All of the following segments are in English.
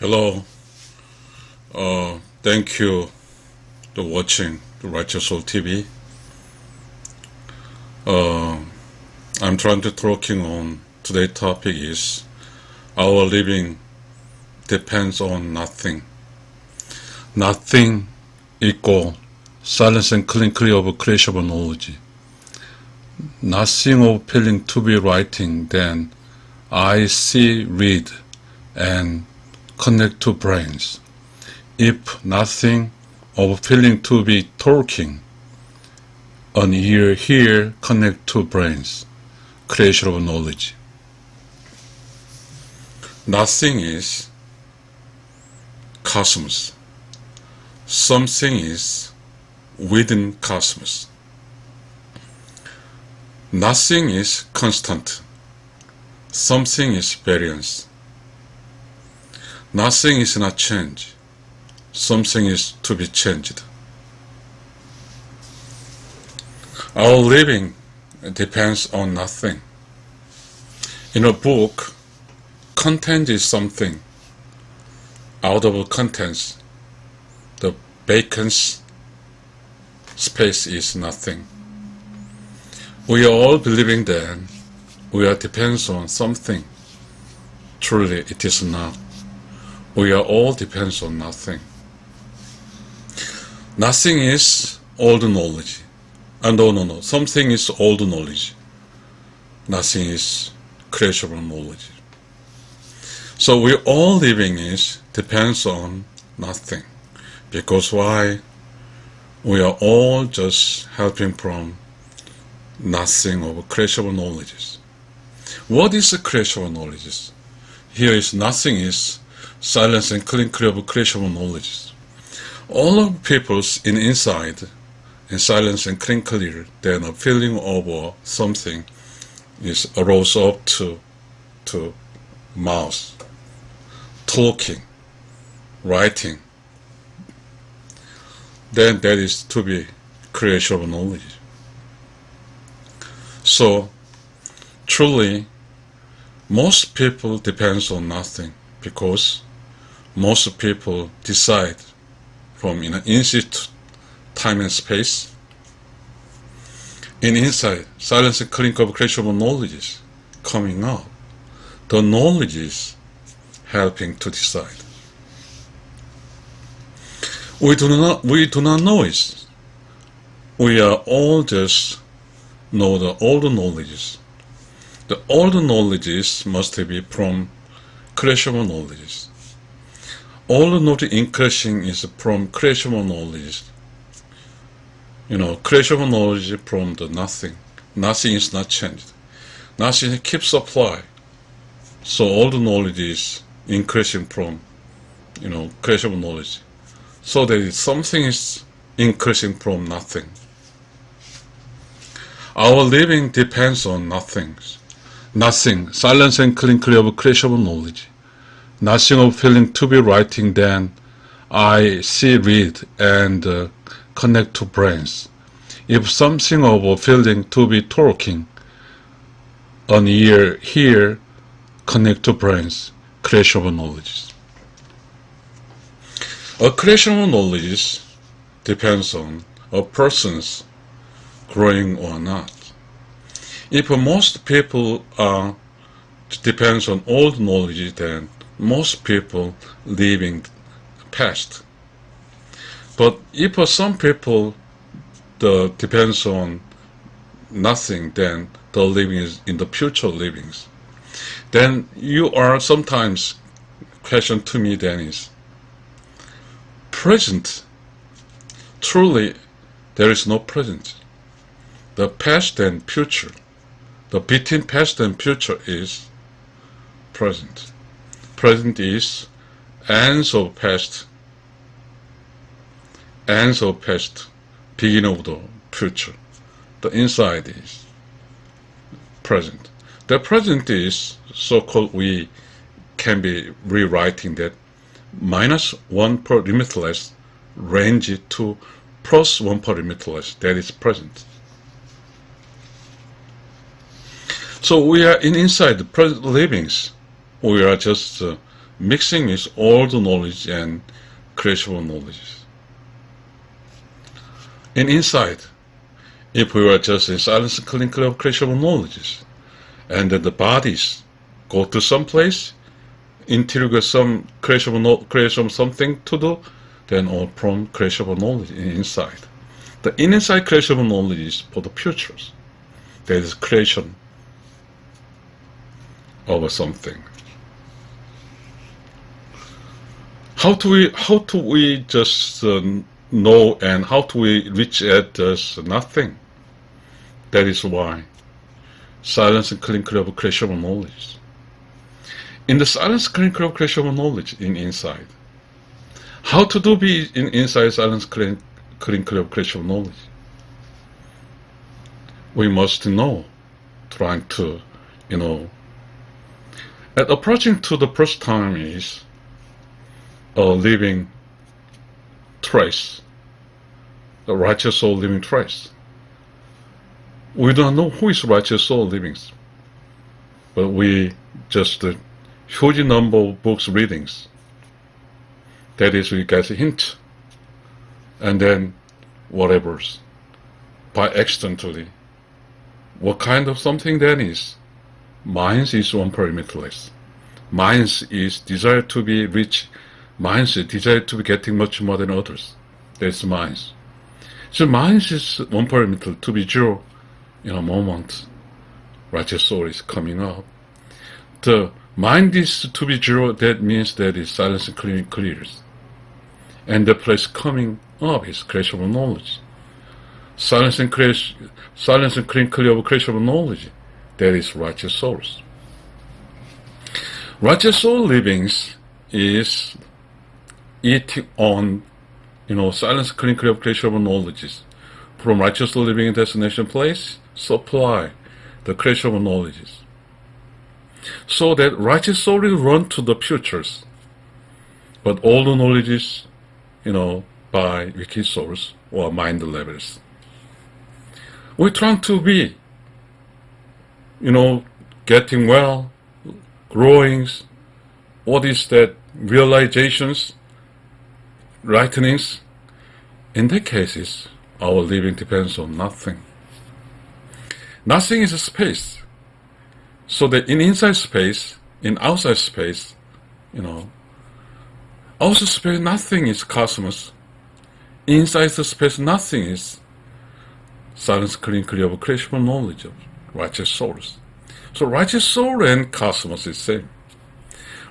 Hello. Thank you for watching the Righteous Soul TV. I'm trying to talking on today's topic is our living depends on nothing. Nothing equal silence and clear of creation of knowledge. Nothing of feeling to be writing, then I see, read, and connect to brains. If nothing of feeling to be talking, an ear hear connect to brains, creation of knowledge. Nothing is cosmos. Something is within cosmos. Nothing is constant. Something is variance. Nothing is not change. Something is to be changed. Our living depends on nothing. In a book, content is something. Out of contents, the vacant space is nothing. We are all believing that we are depends on something. Truly, it is not. We are all depends on nothing. Nothing is old knowledge. No. Something is old knowledge. Nothing is creation of knowledge. So we all living is depends on nothing. Because why? We are all just helping from nothing of creation of knowledges. What is the creation of knowledges? Here is nothing is silence and clear of creation of knowledges. All of people's inside in silence and clear, then a feeling of something is arose up to mouth, talking, writing. Then that is to be creation of knowledge. So truly, most people depends on nothing because most people decide from inside time and space. In inside, silence and clean of creation of knowledge is coming out. The knowledge is helping to decide. We do not know it. We are all just know the old knowledges. The old knowledges must be from creation of knowledges. All knowledge increasing is from creation of knowledge. Creation of knowledge from the nothing. Nothing is not changed. Nothing keeps apply. So all the knowledge is increasing from, creation of knowledge. So that something is increasing from nothing. Our living depends on nothing. Nothing, silence and clear of creation of knowledge. Nothing of feeling to be writing, then I see, read, and connect to brains. If something of a feeling to be talking, an ear hear, connect to brains, creation of knowledge. A creation of knowledge depends on a person's growing or not. If most people depends on old knowledge, then most people living past. But if some people depends on nothing, then the living is in the future livings. Then you are sometimes question to me then is present. Truly, there is no present. The past and future. The between past and future is present. Present is ends of past, beginning of the future. The inside is present. The present is so-called, we can be rewriting that -1 per limitless range to +1 per limitless. That is present. So we are inside the present livings. We are just mixing with all the knowledge and creational knowledge. In inside, if we were just in silence and clean clear of creational knowledge, and then the bodies go to some place, interrogate some creation something to do, then all from creational knowledge in inside. The inside creational knowledge is for the futures. There is creation of something. How do we just know, and how do we reach at just nothing? That is why silence and clean clear of creational knowledge. In the silence, clean clear of creational knowledge in inside. How to do be in inside silence, clean clear of creational knowledge? We must know, trying to, at approaching to the first time is a living trace, a righteous soul living trace. We don't know who is righteous soul living, but we just huge number of books readings. That is, we get a hint, and then whatever's by accidentally. What kind of something that is? Minds is one parameterless. Minds is desire to be rich. Minds is desire to be getting much more than others. That's minds. So minds is one parameter to be zero. In a moment, righteous soul is coming up. The mind is to be zero. That means that is silence and clears. And the place coming up is creational knowledge. Silence and clear of creational knowledge. That is righteous souls. Righteous soul livings is eating on, silence clear of creational knowledge. From righteous soul living in destination place, supply the creational knowledges. So that righteous soul will run to the futures. But all the knowledges, by wicked souls or mind levels. We're trying to be, getting well, growing, all these that realizations, lightenings. In that cases, our living depends on nothing. Nothing is a space. So that in inside space, in outside space, outside space, nothing is cosmos. Inside the space, nothing is silence clear of creational knowledge of righteous souls. So righteous soul and cosmos is same.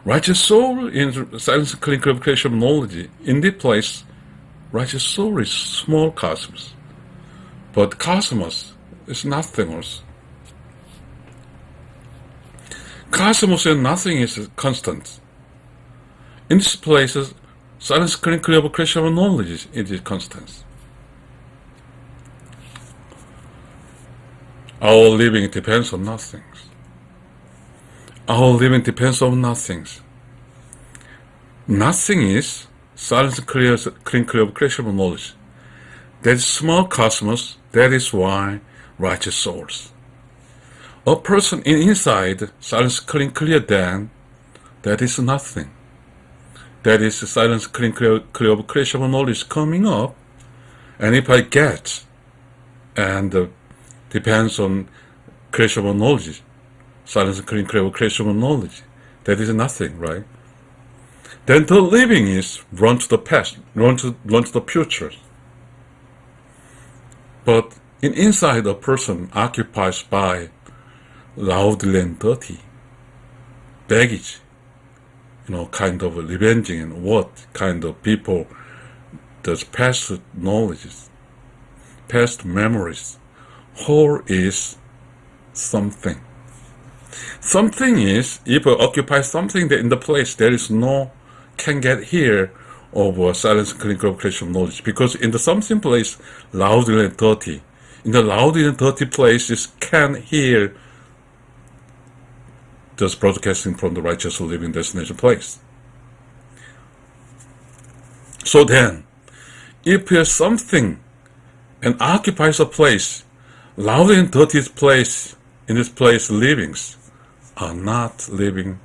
Righteous soul in silence clear of creational knowledge, in this place, righteous soul is small cosmos. But cosmos is nothing also. Cosmos and nothing is constant. In this place, silence clear of creational knowledge is constant. Our living depends on nothing. Our living depends on nothing. Nothing is silence clear of creational knowledge. That is small cosmos. That is why righteous souls. A person inside silence clear then, that is nothing. That is silence clear of creational knowledge coming up. And if I get, and depends on creational knowledge, silence clear of creational knowledge, that is nothing, right? Then the living is run to the past, run to the future. But inside a person occupies by loudly and dirty baggage, kind of revenging, and what kind of people does past knowledges, past memories. Whole is something. Something is, if I occupy something that in the place there is no, can get here of silence clinical creation knowledge. Because in the something place, loudly and dirty, in the loudly and dirty places can hear just broadcasting from the righteous living destination place. So then, if there's something and occupies a place, loud and dirty place, in this place livings are not living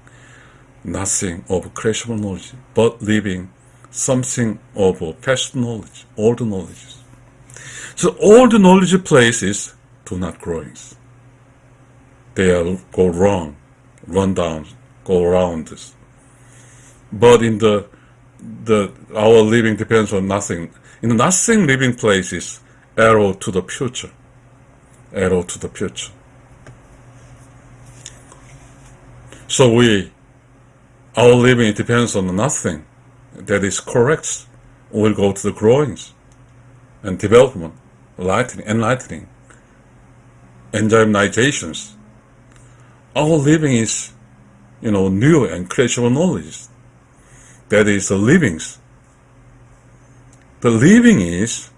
nothing of creational knowledge, but living something of past knowledge, old knowledge. So all the knowledge places do not grow. They are go wrong, run down, go around. But in the our living depends on nothing. In the nothing living place is arrow to the future. Arrow to the future. So our living depends on nothing that is correct. We'll go to the growings and development, enlightening, enzymizations. Our living is, new and creational knowledge. That is the livings. The living is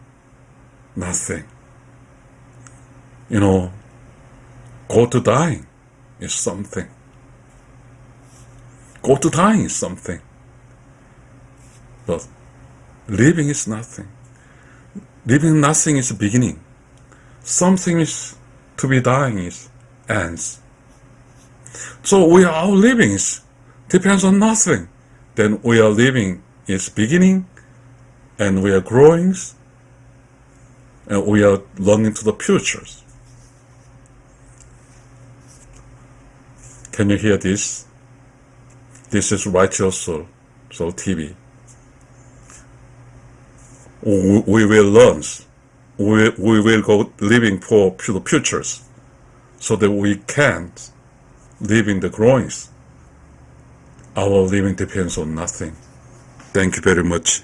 nothing. Go to dying is something. Go to dying is something. But living is nothing. Living nothing is beginning. Something is to be dying is ends. So our livings depends on nothing. Then we are living is beginning, and we are growing, and we are learning to the futures. Can you hear this? This is Righteous Soul TV. We will learn. We will go living for the futures, so that we can live in the growings. Our living depends on nothing. Thank you very much.